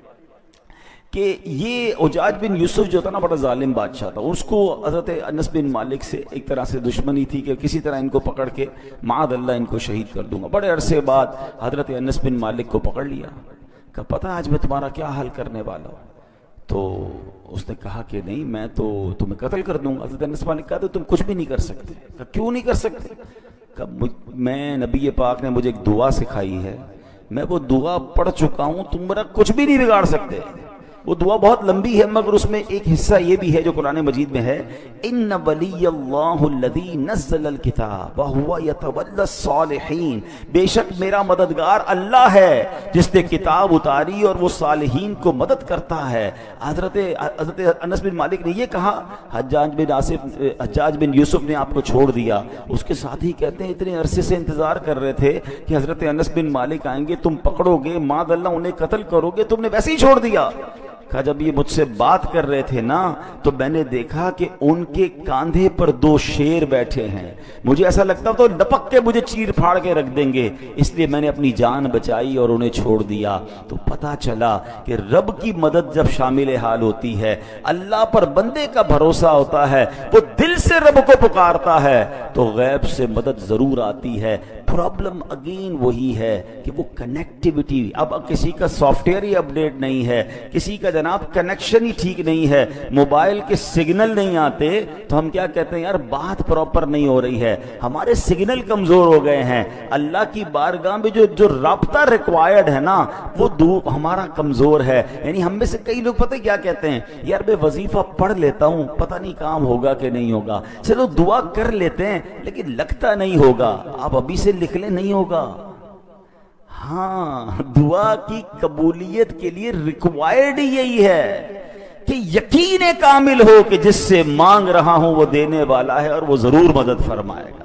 کہ یہ حجاج بن یوسف جو تھا نا، بڑا ظالم بادشاہ تھا، اس کو حضرت انس بن مالک سے ایک طرح سے دشمنی تھی کہ کسی طرح ان کو پکڑ کے معاذ اللہ ان کو شہید کر دوں گا۔ بڑے عرصے بعد حضرت انس بن مالک کو پکڑ لیا، کہا پتہ آج میں تمہارا کیا حال کرنے والا ہوں؟ تو اس نے کہا کہ نہیں، میں تو تمہیں قتل کر دوں گا۔ حضرت انس مالک کہا تو تم کچھ بھی نہیں کر سکتے۔ کہا کیوں نہیں کر سکتے؟ کہا میں نبی پاک نے مجھے ایک دعا سکھائی ہے، میں وہ دعا پڑھ چکا ہوں، تم میرا کچھ بھی نہیں بگاڑ سکتے۔ وہ دعا بہت لمبی ہے، مگر اس میں ایک حصہ یہ بھی ہے جو قرآن مجید میں ہے، ان ولی اللہ الذی نزل الکتاب وہو یتولی الصالحین، بے شک میرا مددگار اللہ ہے جس نے کتاب اتاری اور وہ صالحین کو مدد کرتا ہے۔ حضرت انس بن مالک نے یہ کہا، حجاج بن یوسف نے آپ کو چھوڑ دیا۔ اس کے ساتھ ہی کہتے ہیں اتنے عرصے سے انتظار کر رہے تھے کہ حضرت انس بن مالک آئیں گے، تم پکڑو گے، معاذ اللہ انہیں قتل کرو گے، تم نے ویسے ہی چھوڑ دیا۔ کہا جب یہ مجھ سے بات کر رہے تھے نا تو میں نے دیکھا کہ ان کے کاندھے پر 2 شیر بیٹھے ہیں، مجھے ایسا لگتا تو لپک کے مجھے چیر پھاڑ کے رکھ دیں گے، اس لیے میں نے اپنی جان بچائی اور انہیں چھوڑ دیا۔ تو پتہ چلا کہ رب کی مدد جب شامل حال ہوتی ہے، اللہ پر بندے کا بھروسہ ہوتا ہے، وہ دل سے رب کو پکارتا ہے تو غیب سے مدد ضرور آتی ہے۔ پرابلم اگین وہی ہے کہ وہ کنیکٹیوٹی، اب کسی کا سافٹ ویئر ہی اپڈیٹ نہیں ہے، کسی کا جناب کنیکشن ہی ٹھیک نہیں ہے، موبائل کے سگنل نہیں آتے تو ہم کیا کہتے ہیں، یار بات پراپر نہیں ہو رہی ہے، ہمارے سگنل کمزور ہو گئے ہیں۔ اللہ کی بارگاہ میں جو رابطہ ریکوائرڈ ہے نا وہ ہمارا کمزور ہے۔ یعنی ہم میں سے کئی لوگ پتہ کیا کہتے ہیں، یار میں وظیفہ پڑھ لیتا ہوں، پتہ نہیں کام ہوگا کہ نہیں ہوگا، چلو دعا کر لیتے ہیں لیکن لگتا نہیں ہوگا۔ آپ ابھی سے لکھ لیں، نہیں ہوگا۔ ہاں، دعا کی قبولیت کے لیے ریکوائرڈ یہی ہے کہ یقین کامل ہو کہ جس سے مانگ رہا ہوں وہ دینے والا ہے اور وہ ضرور مدد فرمائے گا۔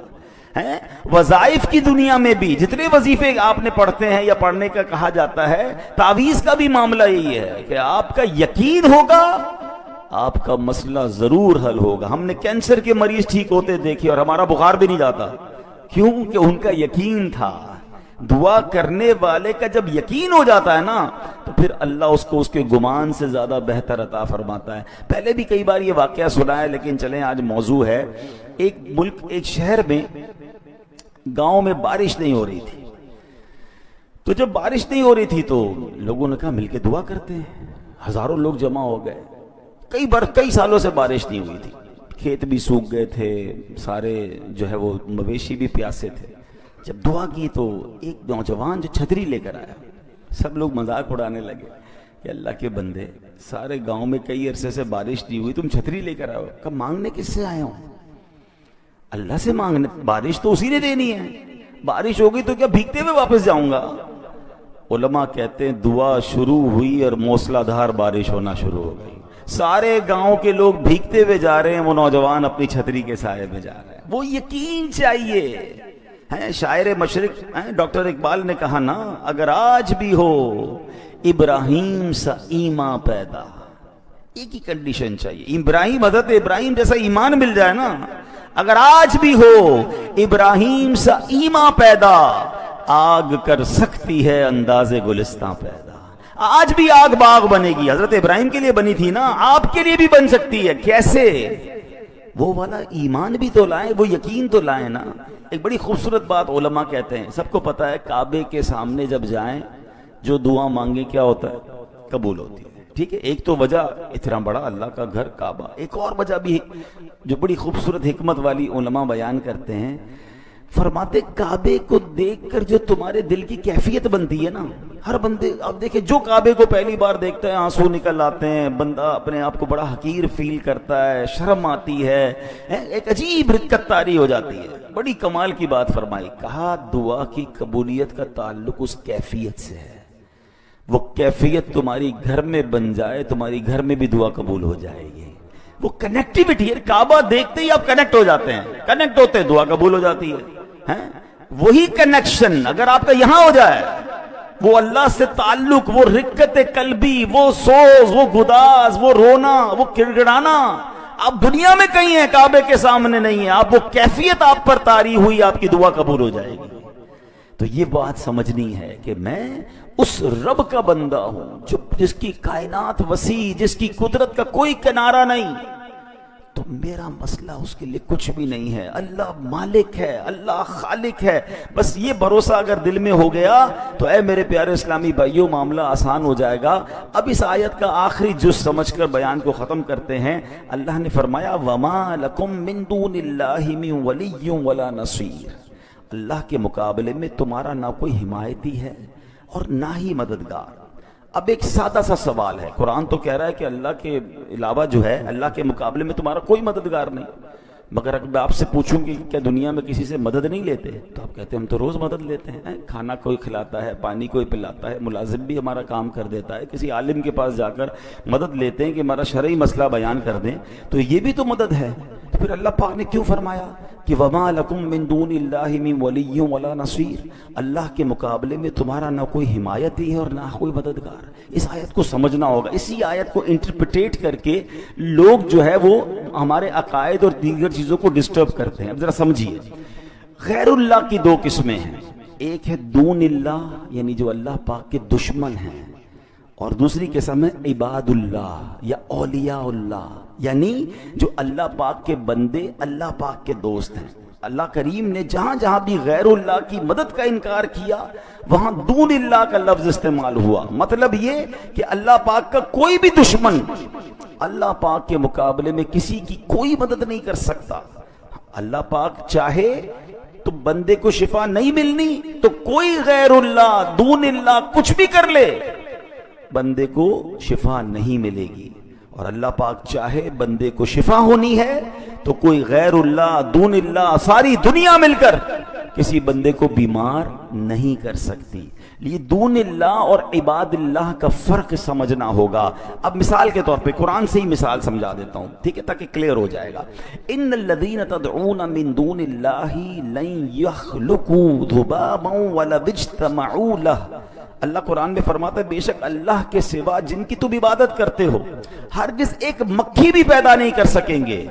وظائف کی دنیا میں بھی جتنے وظیفے آپ نے پڑھتے ہیں یا پڑھنے کا کہا جاتا ہے، تعویذ کا بھی معاملہ یہی ہے کہ آپ کا یقین ہوگا آپ کا مسئلہ ضرور حل ہوگا۔ ہم نے کینسر کے مریض ٹھیک ہوتے دیکھے اور ہمارا بخار بھی نہیں جاتا، کیوں کہ ان کا یقین تھا۔ دعا کرنے والے کا جب یقین ہو جاتا ہے نا تو پھر اللہ اس کو اس کے گمان سے زیادہ بہتر عطا فرماتا ہے۔ پہلے بھی کئی بار یہ واقعہ سنا ہے لیکن چلیں آج موضوع ہے۔ ایک ملک، ایک شہر میں گاؤں میں بارش نہیں ہو رہی تھی، تو جب بارش نہیں ہو رہی تھی تو لوگوں نے کہا مل کے دعا کرتے ہیں۔ ہزاروں لوگ جمع ہو گئے، کئی سالوں سے بارش نہیں ہوئی تھی، کھیت بھی سوکھ گئے تھے، سارے جو ہے وہ مویشی بھی پیاسے تھے۔ جب دعا کی تو ایک نوجوان جو چھتری لے کر آیا، سب لوگ مذاق اڑانے لگے کہ اللہ کے بندے، سارے گاؤں میں کئی عرصے سے بارش نہیں ہوئی، تم چھتری لے کر آئے ہو۔ کہا مانگنے کس سے آئے ہوں؟ اللہ سے مانگنے، بارش تو اسی نے دینی ہے، بارش ہوگی تو کیا بھیگتے ہوئے واپس جاؤں گا؟ علماء کہتے ہیں دعا شروع ہوئی اور موسلا دھار بارش ہونا شروع ہو گئی، سارے گاؤں کے لوگ بھیگتے ہوئے جا رہے ہیں، وہ نوجوان اپنی چھتری کے سائے میں جا رہے ہیں۔ وہ یقین چاہیے ہے۔ شاعر مشرق ڈاکٹر اقبال نے کہا نا، اگر آج بھی ہو ابراہیم سا ایمان پیدا، ایک ہی کنڈیشن چاہیے، ابراہیم، حضرت ابراہیم جیسا ایمان مل جائے نا، اگر آج بھی ہو ابراہیم سا ایمان پیدا، آگ کر سکتی ہے انداز گلستان پیدا۔ آج بھی آگ باغ بنے گی، حضرت ابراہیم کے لیے بنی تھی نا، آپ کے لیے بھی بن سکتی ہے۔ کیسے؟ وہ والا ایمان بھی تو لائیں، وہ یقین تو لائیں نا۔ ایک بڑی خوبصورت بات علماء کہتے ہیں، سب کو پتہ ہے کعبے کے سامنے جب جائیں جو دعا مانگے کیا ہوتا ہے؟ قبول ہوتی ہے۔ ٹھیک ہے، ایک تو وجہ اتنا بڑا اللہ کا گھر کعبہ، ایک اور وجہ بھی جو بڑی خوبصورت حکمت والی علماء بیان کرتے ہیں، فرماتے کعبے کو دیکھ کر جو تمہارے دل کی کیفیت بنتی ہے نا، ہر بندے آپ دیکھیں جو کعبے کو پہلی بار دیکھتا ہے آنسو نکل آتے ہیں، بندہ اپنے آپ کو بڑا حقیر فیل کرتا ہے، شرم آتی ہے، ایک عجیب رکت طاری ہو جاتی ہے۔ بڑی کمال کی بات فرمائی، کہا دعا کی قبولیت کا تعلق اس کیفیت سے ہے، وہ کیفیت تمہاری گھر میں بن جائے، تمہاری گھر میں بھی دعا قبول ہو جائے گی۔ وہ کنیکٹیوٹی ہے، کعبہ دیکھتے ہی آپ کنیکٹ ہو جاتے ہیں، کنیکٹ ہوتے ہیں، دعا قبول ہو جاتی ہے۔ وہی کنیکشن اگر آپ کا یہاں ہو جائے، وہ اللہ سے تعلق، وہ رکت قلبی، وہ سوز، وہ گداز، وہ رونا، وہ گڑگڑانا، آپ دنیا میں کہیں ہیں، کعبے کے سامنے نہیں ہیں، آپ وہ کیفیت آپ پر طاری ہوئی، آپ کی دعا قبول ہو جائے گی۔ تو یہ بات سمجھنی ہے کہ میں اس رب کا بندہ ہوں جس کی کائنات وسیع، جس کی قدرت کا کوئی کنارہ نہیں، تو میرا مسئلہ اس کے لیے کچھ بھی نہیں ہے۔ اللہ مالک ہے، اللہ خالق ہے، بس یہ بھروسہ اگر دل میں ہو گیا تو اے میرے پیارے اسلامی بھائیوں معاملہ آسان ہو جائے گا۔ اب اس آیت کا آخری جز سمجھ کر بیان کو ختم کرتے ہیں۔ اللہ نے فرمایا وَمَا لَكُم مِّن دُونِ اللَّهِ مِن وَلِيٌّ وَلَا نَصِيرٌ، اللہ کے مقابلے میں تمہارا نہ کوئی حمایتی ہے اور نہ ہی مددگار۔ اب ایک سادہ سا سوال ہے، قرآن تو کہہ رہا ہے کہ اللہ کے علاوہ جو ہے، اللہ کے مقابلے میں تمہارا کوئی مددگار نہیں، مگر اگر میں آپ سے پوچھوں کہ کیا دنیا میں کسی سے مدد نہیں لیتے تو آپ کہتے ہیں ہم تو روز مدد لیتے ہیں، کھانا کوئی کھلاتا ہے، پانی کوئی پلاتا ہے، ملازم بھی ہمارا کام کر دیتا ہے، کسی عالم کے پاس جا کر مدد لیتے ہیں کہ ہمارا شرعی مسئلہ بیان کر دیں، تو یہ بھی تو مدد ہے۔ تو پھر اللہ پاک نے کیوں فرمایا کہ وما لکم من دون اللہ من ولی ولا نصیر، اللہ کے مقابلے میں تمہارا نہ کوئی حمایتی ہے اور نہ کوئی مددگار۔ اس آیت کو سمجھنا ہوگا۔ اسی آیت کو انٹرپریٹ کر کے لوگ جو ہے وہ ہمارے عقائد اور دیگر چیزوں کو ڈسٹرب کرتے ہیں۔ اب ذرا سمجھیے، غیر اللہ کی دو قسمیں ہیں، ایک ہے دون اللہ یعنی جو اللہ پاک کے دشمن ہیں، اور دوسری قسم ہے عباد اللہ یا اولیاء اللہ، یعنی جو اللہ پاک کے بندے، اللہ پاک کے دوست ہیں۔ اللہ کریم نے جہاں جہاں بھی غیر اللہ کی مدد کا انکار کیا وہاں دون اللہ کا لفظ استعمال ہوا۔ مطلب یہ کہ اللہ پاک کا کوئی بھی دشمن اللہ پاک کے مقابلے میں کسی کی کوئی مدد نہیں کر سکتا۔ اللہ پاک چاہے تو بندے کو شفا نہیں ملنی تو کوئی غیر اللہ دون اللہ کچھ بھی کر لے بندے کو شفا نہیں ملے گی، اور اللہ پاک چاہے بندے کو شفا ہونی ہے تو کوئی غیر اللہ دون اللہ ساری دنیا مل کر کسی بندے کو بیمار نہیں کر سکتی۔ یہ دون اللہ اور عباد اللہ کا فرق سمجھنا ہوگا۔ اب مثال کے طور پہ قرآن سے ہی مثال سمجھا دیتا ہوں، ٹھیک ہے، تاکہ کلیئر ہو جائے گا۔ ان الذین تدعون من دون اللہ لن یخلقوا ذبابا ولو اجتمعوا لہ۔ اللہ قرآن میں فرماتا ہے بے شک اللہ کے سوا جن کی تم عبادت کرتے ہو ہرگز ایک مکھی بھی پیدا نہیں کر سکیں گے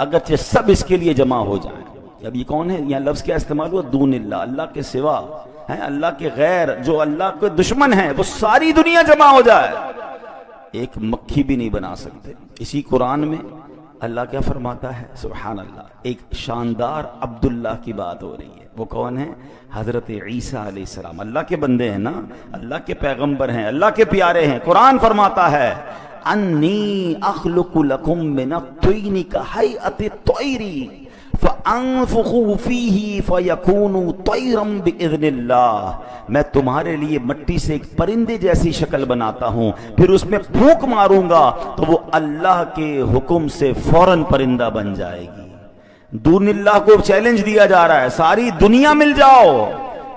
اگرچہ سب اس کے لیے جمع ہو جائیں۔ اب یہ کون ہے؟ یہاں لفظ کیا استعمال ہوا؟ دون اللہ، اللہ کے سوا ہیں، اللہ کے غیر جو اللہ کے دشمن ہیں وہ ساری دنیا جمع ہو جائے ایک مکھی بھی نہیں بنا سکتے۔ اسی قرآن میں اللہ کیا فرماتا ہے؟ سبحان اللہ، ایک شاندار عبداللہ کی بات ہو رہی ہے۔ وہ کون ہے؟ حضرت عیسیٰ علیہ السلام۔ اللہ کے بندے ہیں نا، اللہ کے پیغمبر ہیں، اللہ کے پیارے ہیں۔ قرآن فرماتا ہے انی اخلق لکم من الطین کہیئۃ الطیر فانفخ فیہ فیکون طیرا باذن اللہ۔ میں تمہارے لیے مٹی سے ایک پرندے جیسی شکل بناتا ہوں، پھر اس میں پھونک ماروں گا تو وہ اللہ کے حکم سے فوراً پرندہ بن جائے گی۔ دون اللہ کو چیلنج دیا جا رہا ہے، ساری دنیا مل جاؤ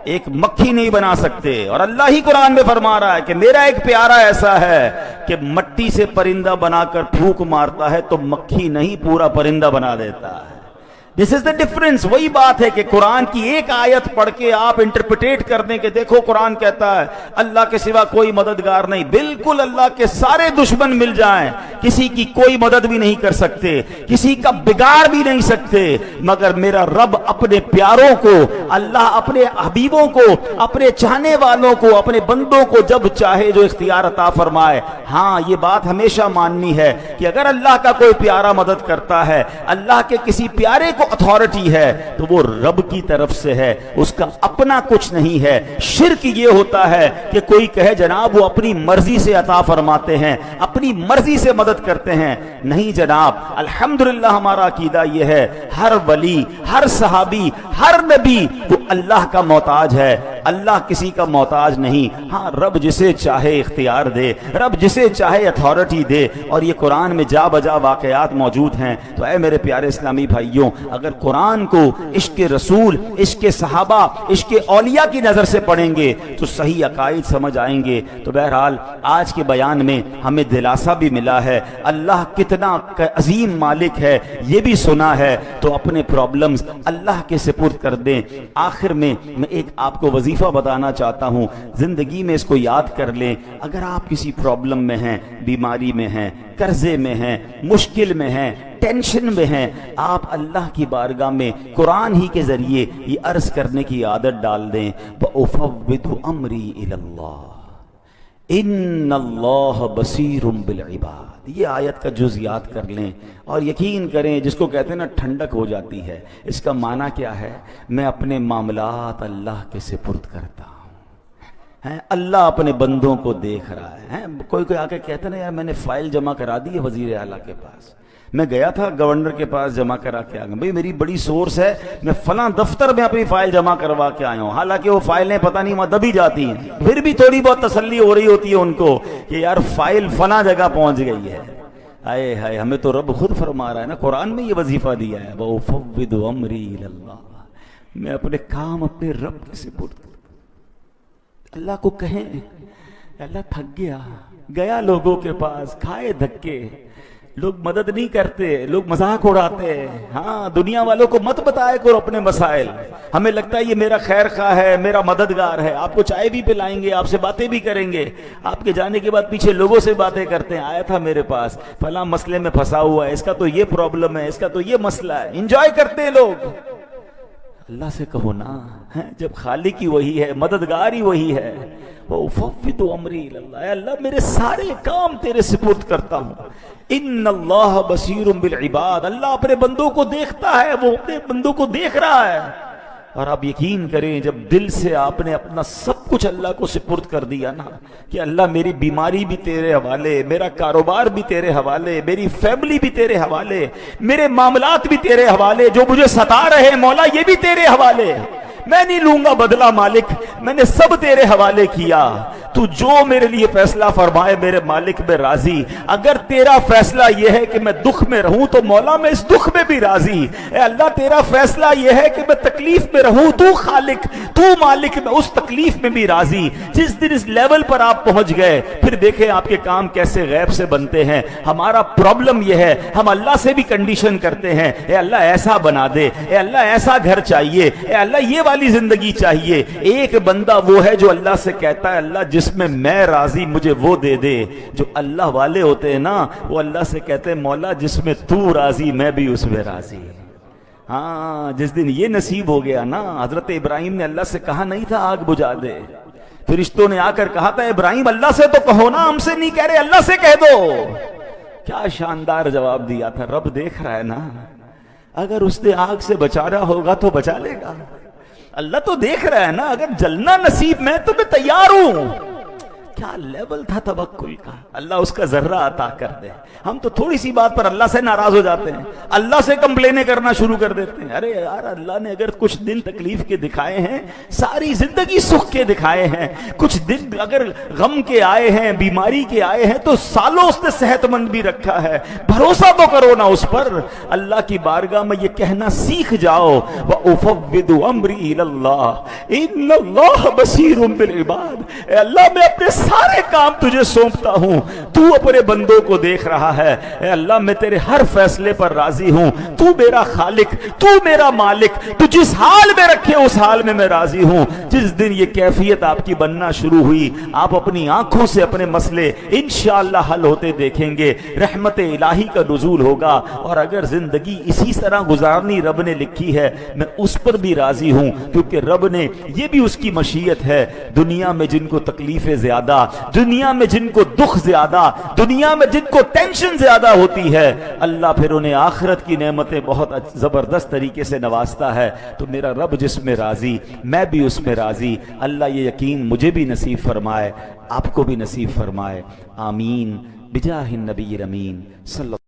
ایک مکھی نہیں بنا سکتے، اور اللہ ہی قرآن میں فرما رہا ہے کہ میرا ایک پیارا ایسا ہے کہ مٹی سے پرندہ بنا کر پھونک مارتا ہے تو مکھی نہیں پورا پرندہ بنا دیتا ہے۔ دس از دا ڈفرنس۔ وہی بات ہے کہ قرآن کی ایک آیت پڑھ کے آپ انٹرپریٹ کر دیں کہ دیکھو قرآن کہتا ہے اللہ کے سوا کوئی مددگار نہیں، بالکل اللہ کے سارے دشمن مل جائیں کسی کی کوئی مدد بھی نہیں کر سکتے، کسی کا بگاڑ بھی نہیں سکتے، مگر میرا رب اپنے پیاروں کو، اللہ اپنے حبیبوں کو، اپنے چاہنے والوں کو، اپنے بندوں کو جب چاہے جو اختیار عطا فرمائے۔ ہاں یہ بات ہمیشہ ماننی ہے کہ اگر اللہ کا کوئی پیارا مدد کرتا ہے، اللہ کے کسی پیارے کو اتھارٹی ہے تو وہ رب کی طرف سے ہے، اس کا اپنا کچھ نہیں ہے۔ شرک یہ ہوتا ہے کہ کوئی کہے جناب وہ اپنی مرضی سے عطا فرماتے ہیں، اپنی مرضی سے مدد کرتے ہیں۔ نہیں جناب، الحمدللہ ہمارا عقیدہ یہ ہے ہر ولی، ہر صحابی، ہر نبی وہ اللہ کا محتاج ہے، اللہ کسی کا محتاج نہیں۔ ہاں رب جسے چاہے اختیار دے، رب جسے چاہے اتھارٹی دے، اور یہ قرآن میں جا بجا واقعات موجود ہیں۔ تو اے میرے پیارے اسلامی بھائیوں، اگر قرآن کو عشق رسول، عشق صحابہ، عشق اولیاء کی نظر سے پڑھیں گے تو صحیح عقائد سمجھ آئیں گے۔ تو بہرحال آج کے بیان میں ہمیں دلاسا بھی ملا ہے، اللہ کتنا عظیم مالک ہے یہ بھی سنا ہے، تو اپنے پرابلمز اللہ کے سپرد کر دیں۔ آخر میں ایک آپ کو وظیفہ بتانا چاہتا ہوں، زندگی میں اس کو یاد کر لیں۔ اگر آپ کسی پرابلم میں ہیں، بیماری میں ہیں، قرضے میں ہیں، مشکل میں ہیں، ٹینشن میں ہیں، آپ اللہ کی بارگاہ میں قرآن ہی کے ذریعے یہ عرض کرنے کی عادت ڈال دیں، وَأُفَوِّضُ أَمْرِي إِلَى اللَّهِ إِنَّ اللَّهَ بَصِيرٌ بِالْعِبَادِ۔ یہ آیت کا جز یاد کر لیں اور یقین کریں، جس کو کہتے ہیں نا ٹھنڈک ہو جاتی ہے۔ اس کا معنی کیا ہے؟ میں اپنے معاملات اللہ کے سپرد کرتا ہوں، اللہ اپنے بندوں کو دیکھ رہا ہے۔ کوئی آ کے کہتا ہے نا یار میں نے فائل جمع کرا دی ہے وزیر اعلیٰ کے پاس، میں گیا تھا گورنر کے پاس جمع کرا کے آ گیا، بھئی میری بڑی سورس ہے، میں فلاں دفتر میں اپنی فائل جمع کروا کے آیا ہوں، حالانکہ وہ فائلیں پتہ نہیں وہاں دبی جاتی ہیں، پھر بھی تھوڑی بہت تسلی ہو رہی ہوتی ہے ان کو کہ یار فائل فلاں جگہ پہنچ گئی ہے۔ آئے ہائے، ہمیں تو رب خود فرما رہا ہے نا، قرآن میں یہ وظیفہ دیا ہے، وَأُفَوِّضُ أَمْرِي إِلَى اللَّهِ، میں اپنے کام اپنے رب کے سپرد کرتا ہوں۔ اللہ کو کہیں اللہ تھک گیا لوگوں کے پاس، کھائے دھکے، لوگ مدد نہیں کرتے، لوگ مذاق اڑاتے ہیں. ہاں دنیا والوں کو مت بتائے کرو اپنے مسائل. ہمیں لگتا ہے یہ میرا خیر خواہ ہے، میرا مددگار ہے، آپ کو چائے بھی پلائیں گے، آپ سے باتیں بھی کریں گے. آپ کے جانے کے بعد پیچھے لوگوں سے باتیں کرتے ہیں، آیا تھا میرے پاس فلاں مسئلے میں پھنسا ہوا ہے، اس کا تو یہ پرابلم ہے، اس کا تو یہ مسئلہ ہے. انجوائے کرتے ہیں لوگ. اللہ سے کہو نا، جب خالق ہی وہی ہے، مددگار ہی وہی ہے. وَأُفَوِّضُ أَمْرِي إِلَى اللَّهِ، اے اللہ میرے سارے کام تیرے سپرد کرتا ہوں. ان اللہ بصیر بالعباد، اللہ اپنے بندوں کو دیکھتا ہے، وہ اپنے بندوں کو دیکھ رہا ہے. اور آپ یقین کریں جب دل سے آپ نے اپنا سب کچھ اللہ کو سپرد کر دیا نا، کہ اللہ میری بیماری بھی تیرے حوالے، میرا کاروبار بھی تیرے حوالے، میری فیملی بھی تیرے حوالے، میرے معاملات بھی تیرے حوالے، جو مجھے ستا رہے مولا یہ بھی تیرے حوالے، میں نہیں لوں گا بدلہ مالک، میں نے سب تیرے حوالے کیا. تو جو میرے لیے فیصلہ فرمائے میرے مالک میں راضی. اگر تیرا فیصلہ یہ ہے کہ میں دکھ میں رہوں تو مولا میں اس دکھ میں بھی راضی. اے اللہ تیرا فیصلہ یہ ہے کہ میں تکلیف میں رہوں، تو خالق، تو مالک، میں اس تکلیف میں بھی راضی. جس دن اس لیول پر آپ پہنچ گئے پھر دیکھیں آپ کے کام کیسے غیب سے بنتے ہیں. ہمارا پرابلم یہ ہے ہم اللہ سے بھی کنڈیشن کرتے ہیں، اے اللہ ایسا بنا دے، اے اللہ ایسا گھر چاہیے، اے اللہ یہ والی زندگی چاہیے. ایک بندہ وہ ہے جو اللہ سے کہتا ہے اللہ جس میں میں راضی مجھے وہ دے دے. جو اللہ والے ہوتے ہیں نا وہ اللہ سے کہتے ہیں مولا جس میں تو راضی میں بھی اس میں راضی. ہاں جس دن یہ نصیب ہو گیا نا، حضرت ابراہیم نے اللہ سے کہا نہیں تھا آگ بجھا دے، فرشتوں نے آ کر کہا تھا ابراہیم اللہ سے تو کہو نا، ہم سے نہیں کہہ رہے، اللہ سے کہہ دو. کیا شاندار جواب دیا تھا. رب دیکھ رہا ہے نا، اگر اس نے آگ سے بچا رہا ہوگا تو بچا لے گا. اللہ تو دیکھ رہا ہے نا، اگر جلنا نصیب میں تو میں تیار ہوں. کیا لیول تھا توکل کا. اللہ اس کا ذرہ عطا کر دے. ہم تو تھوڑی سی بات پر اللہ سے ناراض ہو جاتے ہیں، اللہ سے کمپلینیں کرنا شروع کر دیتے ہیں. ارے یار اللہ نے اگر کچھ دن تکلیف کے دکھائے ہیں، ساری زندگی سکھ کے دکھائے ہیں، کچھ دن اگر غم کے آئے ہیں، بیماری کے آئے ہیں، تو سالوں اس نے صحت مند بھی رکھا ہے. بھروسہ تو کرو نا اس پر. اللہ کی بارگاہ میں یہ کہنا سیکھ جاؤ وَأُفَوِّضُ أَمْرِي إِلَى اللَّهِ إِنَّ اللَّهَ بَصِيرٌ بِالْعِبَادِ. اے اللہ میں اپنے سارے کام تجھے سونپتا ہوں، تو اپنے بندوں کو دیکھ رہا ہے. اے اللہ میں تیرے ہر فیصلے پر راضی ہوں. تو میرا خالق، تو میرا مالک، تو جس حال میں رکھے اس حال میں راضی ہوں. جس دن یہ کیفیت آپ کی بننا شروع ہوئی، آپ اپنی آنکھوں سے اپنے مسئلے انشاءاللہ حل ہوتے دیکھیں گے. رحمت الہی کا نزول ہوگا. اور اگر زندگی اسی طرح گزارنی رب نے لکھی ہے، میں اس پر بھی راضی ہوں، کیونکہ رب نے یہ بھی اس کی مشیت ہے. دنیا میں جن کو تکلیفیں زیادہ، دنیا میں جن کو دکھ زیادہ، دنیا میں جن کو ٹینشن زیادہ ہوتی ہے، اللہ پھر انہیں آخرت کی نعمتیں بہت زبردست طریقے سے نوازتا ہے. تو میرا رب جس میں راضی میں بھی اس میں راضی. اللہ یہ یقین مجھے بھی نصیب فرمائے، آپ کو بھی نصیب فرمائے. آمین بجاہ النبی الامین صلی اللہ